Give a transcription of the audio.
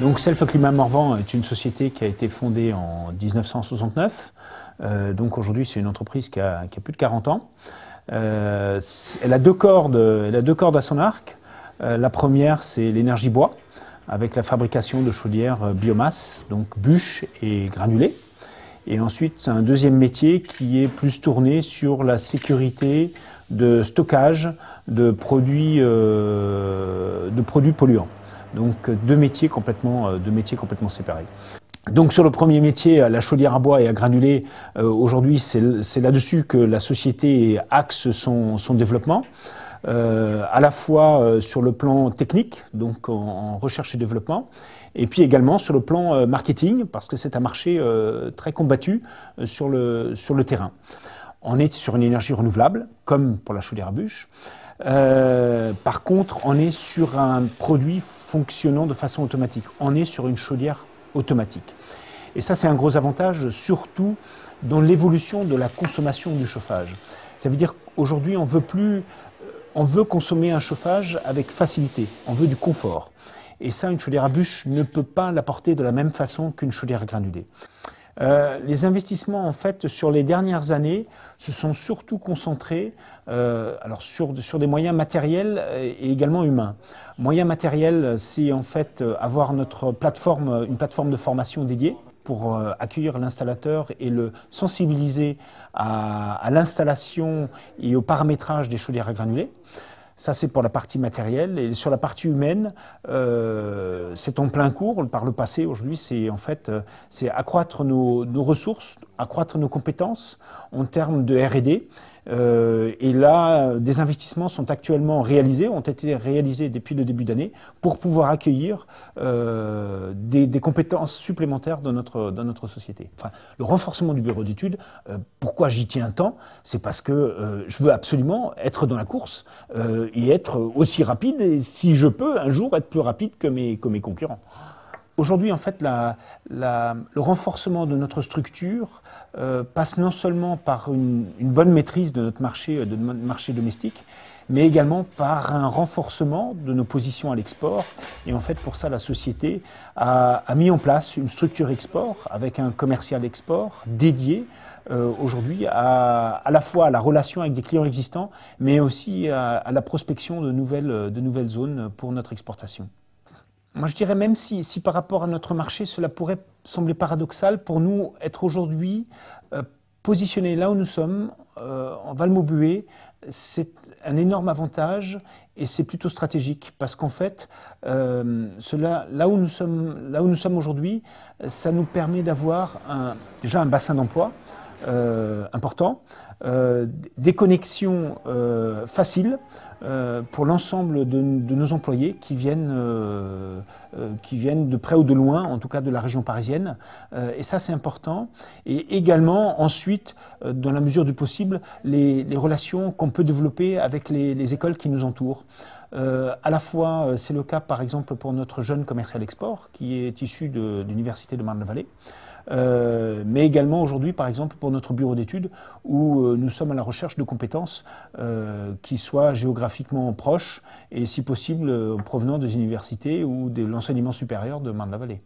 Donc Self Climat Morvan est une société qui a été fondée en 1969. Donc aujourd'hui, c'est une entreprise qui a plus de 40 ans. Elle a deux cordes à son arc. La première, c'est l'énergie bois, avec la fabrication de chaudières biomasse, donc bûches et granulés. Et ensuite, c'est un deuxième métier qui est plus tourné sur la sécurité de stockage de produits polluants. Donc deux métiers complètement séparés. Donc sur le premier métier, la chaudière à bois et à granulés, aujourd'hui c'est là-dessus que la société axe son développement. À la fois sur le plan technique, donc en recherche et développement, et puis également sur le plan marketing, parce que c'est un marché très combattu sur le terrain. On est sur une énergie renouvelable, comme pour la chaudière à bûches. Par contre, on est sur un produit fonctionnant de façon automatique. On est sur une chaudière automatique. Et ça, c'est un gros avantage, surtout dans l'évolution de la consommation du chauffage. Ça veut dire qu'aujourd'hui, on veut consommer un chauffage avec facilité, on veut du confort. Et ça, une chaudière à bûches ne peut pas l'apporter de la même façon qu'une chaudière à granulés. Les investissements, en fait, sur les dernières années, se sont surtout concentrés sur des moyens matériels et également humains. Moyens matériels, c'est en fait avoir une plateforme de formation dédiée pour accueillir l'installateur et le sensibiliser à l'installation et au paramétrage des chaudières à granulés. Ça, c'est pour la partie matérielle. Et sur la partie humaine, c'est en plein cours. Par le passé, aujourd'hui, c'est accroître nos ressources, accroître nos compétences en termes de R&D. Et là, des investissements sont actuellement réalisés, ont été réalisés depuis le début d'année pour pouvoir accueillir des compétences supplémentaires dans notre société. Enfin, le renforcement du bureau d'études, pourquoi j'y tiens tant? C'est parce que je veux absolument être dans la course et être aussi rapide, et si je peux, un jour être plus rapide que mes concurrents. Aujourd'hui, en fait, le renforcement de notre structure passe non seulement par une bonne maîtrise de notre marché domestique, mais également par un renforcement de nos positions à l'export. Et en fait, pour ça, la société a mis en place une structure export avec un commercial export dédié aujourd'hui à la fois à la relation avec des clients existants, mais aussi à la prospection de nouvelles zones pour notre exportation. Moi, je dirais même si par rapport à notre marché, cela pourrait sembler paradoxal, pour nous, être aujourd'hui positionnés là où nous sommes, en Val-Maubuée, c'est un énorme avantage et c'est plutôt stratégique parce qu'en fait, là où nous sommes aujourd'hui, ça nous permet d'avoir déjà un bassin d'emploi important, des connexions faciles pour l'ensemble de nos employés qui viennent de près ou de loin, en tout cas de la région parisienne. Et ça, c'est important. Et également, ensuite, dans la mesure du possible, les relations qu'on peut développer avec les écoles qui nous entourent. À la fois, c'est le cas, par exemple, pour notre jeune commercial export, qui est issu de l'Université de Marne-la-Vallée. Mais également aujourd'hui, par exemple, pour notre bureau d'études, où nous sommes à la recherche de compétences qui soient géographiquement proches et, si possible, provenant des universités ou de l'enseignement supérieur de Marne-la-Vallée.